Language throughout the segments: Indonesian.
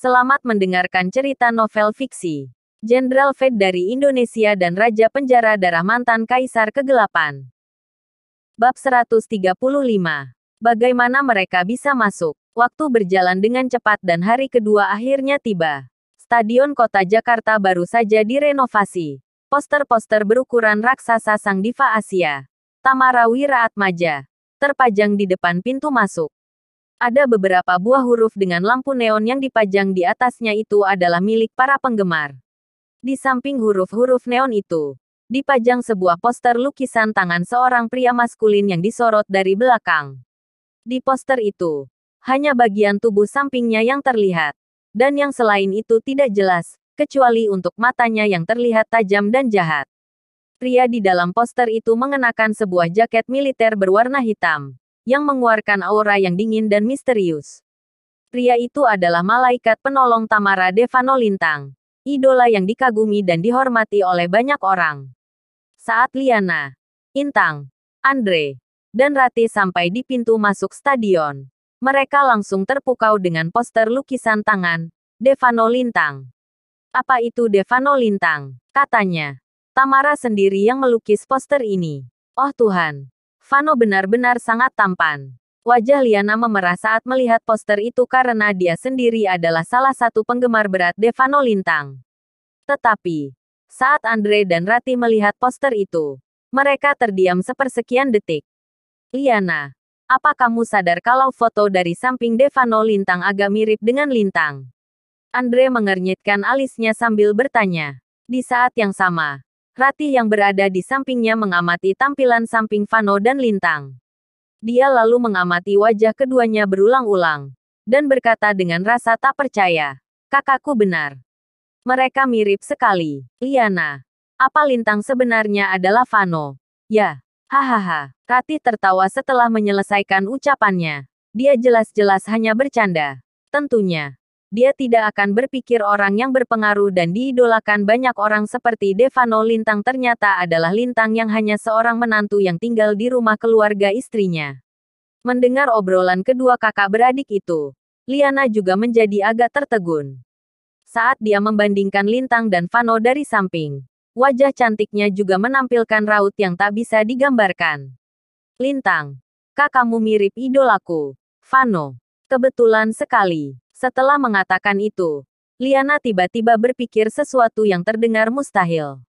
Selamat mendengarkan cerita novel fiksi. Jenderal Fed dari Indonesia dan Raja Penjara Darah Mantan Kaisar Kegelapan. Bab 135. Bagaimana mereka bisa masuk? Waktu berjalan dengan cepat dan hari kedua akhirnya tiba. Stadion Kota Jakarta baru saja direnovasi. Poster-poster berukuran raksasa Sang Diva Asia, Tamara Wiraatmaja, terpajang di depan pintu masuk. Ada beberapa buah huruf dengan lampu neon yang dipajang di atasnya itu adalah milik para penggemar. Di samping huruf-huruf neon itu, dipajang sebuah poster lukisan tangan seorang pria maskulin yang disorot dari belakang. Di poster itu, hanya bagian tubuh sampingnya yang terlihat. Dan yang selain itu tidak jelas, kecuali untuk matanya yang terlihat tajam dan jahat. Pria di dalam poster itu mengenakan sebuah jaket militer berwarna hitam yang mengeluarkan aura yang dingin dan misterius. Pria itu adalah malaikat penolong Tamara Devano Lintang, idola yang dikagumi dan dihormati oleh banyak orang. Saat Liana, Intang, Andre, dan Rati sampai di pintu masuk stadion, mereka langsung terpukau dengan poster lukisan tangan Devano Lintang. Apa itu Devano Lintang? Katanya. Tamara sendiri yang melukis poster ini. Oh Tuhan. Vano benar-benar sangat tampan. Wajah Liana memerah saat melihat poster itu karena dia sendiri adalah salah satu penggemar berat Devano Lintang. Tetapi, saat Andre dan Rati melihat poster itu, mereka terdiam sepersekian detik. Liana, apa kamu sadar kalau foto dari samping Devano Lintang agak mirip dengan Lintang? Andre mengernyitkan alisnya sambil bertanya. Di saat yang sama, Rati yang berada di sampingnya mengamati tampilan samping Vano dan Lintang. Dia lalu mengamati wajah keduanya berulang-ulang, dan berkata dengan rasa tak percaya, kakakku benar. Mereka mirip sekali. Liana, apa Lintang sebenarnya adalah Vano? Ya, hahaha. Rati tertawa setelah menyelesaikan ucapannya. Dia jelas-jelas hanya bercanda. Tentunya. Dia tidak akan berpikir orang yang berpengaruh dan diidolakan banyak orang seperti Devano Lintang ternyata adalah Lintang yang hanya seorang menantu yang tinggal di rumah keluarga istrinya. Mendengar obrolan kedua kakak beradik itu, Liana juga menjadi agak tertegun. Saat dia membandingkan Lintang dan Vano dari samping, wajah cantiknya juga menampilkan raut yang tak bisa digambarkan. Lintang, kakakmu mirip idolaku, Vano. Kebetulan sekali. Setelah mengatakan itu, Liana tiba-tiba berpikir sesuatu yang terdengar mustahil.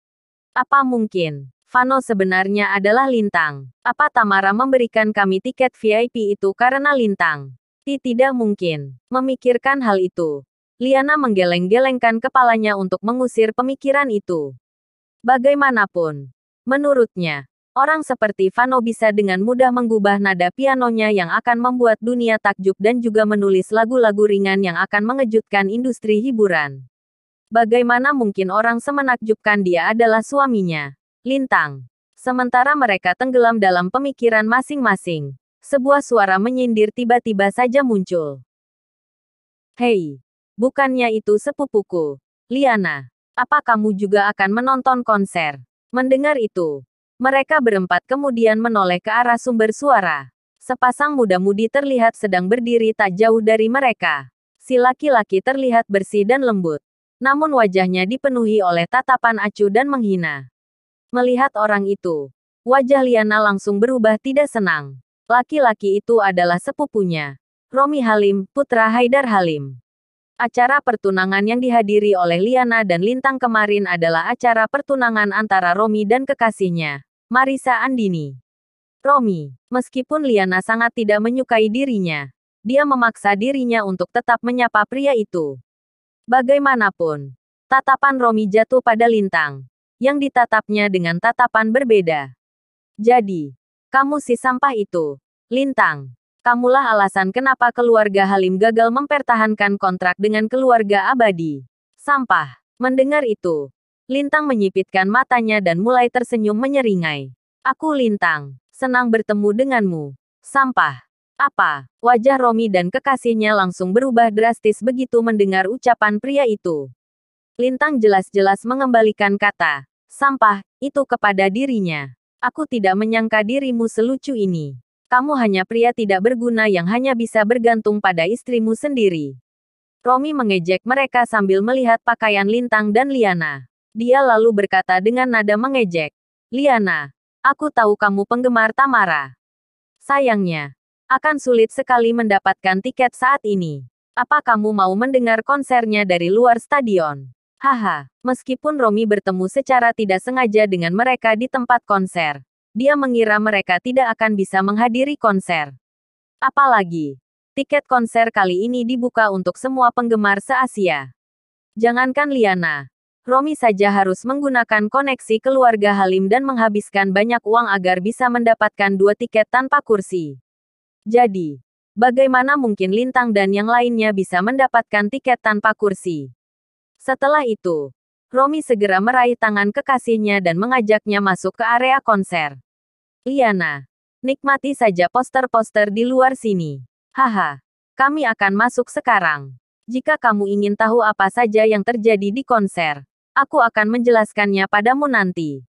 Apa mungkin Vano sebenarnya adalah Lintang? Apa Tamara memberikan kami tiket VIP itu karena Lintang? Tidak mungkin. Memikirkan hal itu, Liana menggeleng-gelengkan kepalanya untuk mengusir pemikiran itu. Bagaimanapun, menurutnya, orang seperti Vano bisa dengan mudah mengubah nada pianonya yang akan membuat dunia takjub dan juga menulis lagu-lagu ringan yang akan mengejutkan industri hiburan. Bagaimana mungkin orang semenakjubkan dia adalah suaminya, Lintang? Sementara mereka tenggelam dalam pemikiran masing-masing, sebuah suara menyindir tiba-tiba saja muncul. Hei, bukannya itu sepupuku, Liana. Apa kamu juga akan menonton konser? Mendengar itu, mereka berempat kemudian menoleh ke arah sumber suara. Sepasang muda-mudi terlihat sedang berdiri tak jauh dari mereka. Si laki-laki terlihat bersih dan lembut. Namun wajahnya dipenuhi oleh tatapan acuh dan menghina. Melihat orang itu, wajah Liana langsung berubah tidak senang. Laki-laki itu adalah sepupunya, Romi Halim, putra Haidar Halim. Acara pertunangan yang dihadiri oleh Liana dan Lintang kemarin adalah acara pertunangan antara Romi dan kekasihnya, Marisa Andini. Romi, meskipun Liana sangat tidak menyukai dirinya, dia memaksa dirinya untuk tetap menyapa pria itu. Bagaimanapun, tatapan Romi jatuh pada Lintang, yang ditatapnya dengan tatapan berbeda. Jadi, kamu si sampah itu, Lintang. Kamulah alasan kenapa keluarga Halim gagal mempertahankan kontrak dengan keluarga Abadi. Sampah. Mendengar itu, Lintang menyipitkan matanya dan mulai tersenyum menyeringai. Aku Lintang, senang bertemu denganmu. Sampah. Apa? Wajah Romi dan kekasihnya langsung berubah drastis begitu mendengar ucapan pria itu. Lintang jelas-jelas mengembalikan kata, sampah, itu kepada dirinya. Aku tidak menyangka dirimu selucu ini. Kamu hanya pria tidak berguna yang hanya bisa bergantung pada istrimu sendiri. Romi mengejek mereka sambil melihat pakaian Lintang dan Liana. Dia lalu berkata dengan nada mengejek. Liana, aku tahu kamu penggemar Tamara. Sayangnya, akan sulit sekali mendapatkan tiket saat ini. Apa kamu mau mendengar konsernya dari luar stadion? Haha, meskipun Romi bertemu secara tidak sengaja dengan mereka di tempat konser, dia mengira mereka tidak akan bisa menghadiri konser. Apalagi, tiket konser kali ini dibuka untuk semua penggemar se-Asia. Jangankan Liana, Romi saja harus menggunakan koneksi keluarga Halim dan menghabiskan banyak uang agar bisa mendapatkan 2 tiket tanpa kursi. Jadi, bagaimana mungkin Lintang dan yang lainnya bisa mendapatkan tiket tanpa kursi? Setelah itu, Romi segera meraih tangan kekasihnya dan mengajaknya masuk ke area konser. Liana, nikmati saja poster-poster di luar sini. Haha, kami akan masuk sekarang. Jika kamu ingin tahu apa saja yang terjadi di konser, aku akan menjelaskannya padamu nanti.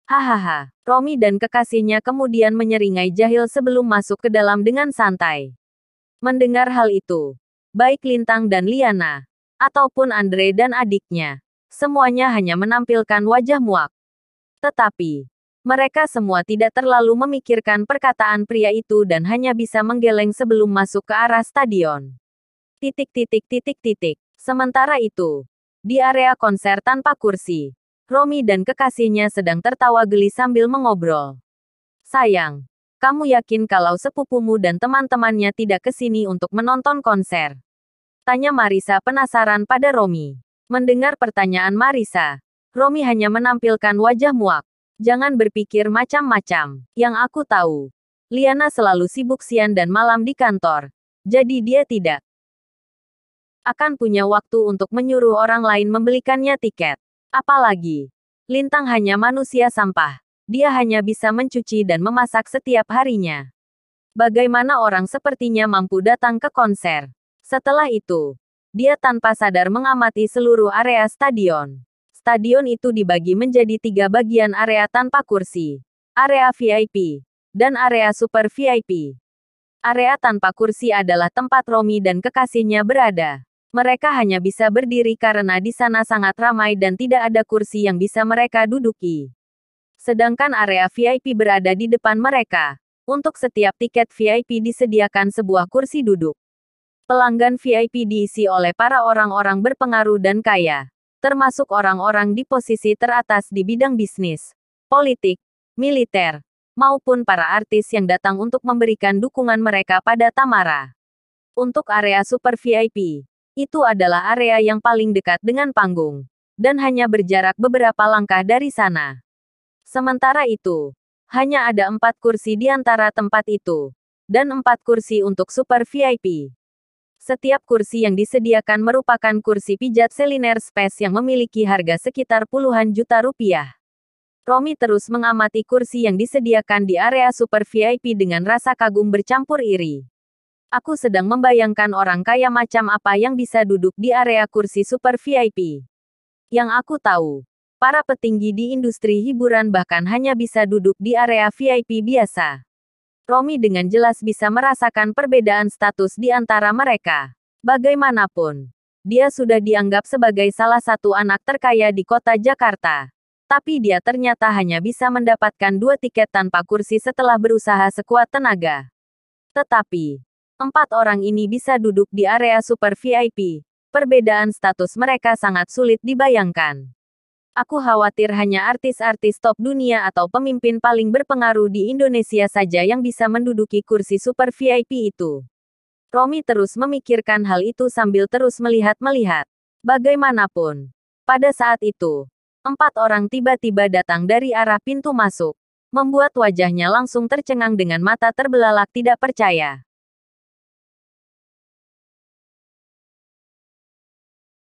Hahaha, Romi dan kekasihnya kemudian menyeringai Jahil sebelum masuk ke dalam dengan santai. Mendengar hal itu, baik Lintang dan Liana, ataupun Andre dan adiknya, semuanya hanya menampilkan wajah muak. Tetapi, mereka semua tidak terlalu memikirkan perkataan pria itu dan hanya bisa menggeleng sebelum masuk ke arah stadion. Sementara itu, di area konser tanpa kursi, Romi dan kekasihnya sedang tertawa geli sambil mengobrol. Sayang, kamu yakin kalau sepupumu dan teman-temannya tidak ke sini untuk menonton konser? Tanya Marisa penasaran pada Romi. Mendengar pertanyaan Marisa, Romi hanya menampilkan wajah muak. Jangan berpikir macam-macam. Yang aku tahu, Liana selalu sibuk siang dan malam di kantor. Jadi dia tidak akan punya waktu untuk menyuruh orang lain membelikannya tiket. Apalagi, Lintang hanya manusia sampah. Dia hanya bisa mencuci dan memasak setiap harinya. Bagaimana orang sepertinya mampu datang ke konser? Setelah itu, dia tanpa sadar mengamati seluruh area stadion. Stadion itu dibagi menjadi 3 bagian area tanpa kursi, area VIP, dan area super VIP. Area tanpa kursi adalah tempat Romi dan kekasihnya berada. Mereka hanya bisa berdiri karena di sana sangat ramai dan tidak ada kursi yang bisa mereka duduki. Sedangkan area VIP berada di depan mereka. Untuk setiap tiket VIP disediakan sebuah kursi duduk. Pelanggan VIP diisi oleh para orang-orang berpengaruh dan kaya, termasuk orang-orang di posisi teratas di bidang bisnis, politik, militer, maupun para artis yang datang untuk memberikan dukungan mereka pada Tamara. Untuk area super VIP, itu adalah area yang paling dekat dengan panggung, dan hanya berjarak beberapa langkah dari sana. Sementara itu, hanya ada 4 kursi di antara tempat itu, dan 4 kursi untuk super VIP. Setiap kursi yang disediakan merupakan kursi pijat seliner space yang memiliki harga sekitar puluhan juta rupiah. Romi terus mengamati kursi yang disediakan di area super VIP dengan rasa kagum bercampur iri. Aku sedang membayangkan orang kaya macam apa yang bisa duduk di area kursi super VIP. Yang aku tahu, para petinggi di industri hiburan bahkan hanya bisa duduk di area VIP biasa. Romi dengan jelas bisa merasakan perbedaan status di antara mereka. Bagaimanapun, dia sudah dianggap sebagai salah satu anak terkaya di kota Jakarta. Tapi dia ternyata hanya bisa mendapatkan 2 tiket tanpa kursi setelah berusaha sekuat tenaga. Tetapi, 4 orang ini bisa duduk di area super VIP. Perbedaan status mereka sangat sulit dibayangkan. Aku khawatir hanya artis-artis top dunia atau pemimpin paling berpengaruh di Indonesia saja yang bisa menduduki kursi super VIP itu. Romi terus memikirkan hal itu sambil terus melihat-melihat. Bagaimanapun, pada saat itu, 4 orang tiba-tiba datang dari arah pintu masuk, membuat wajahnya langsung tercengang dengan mata terbelalak tidak percaya.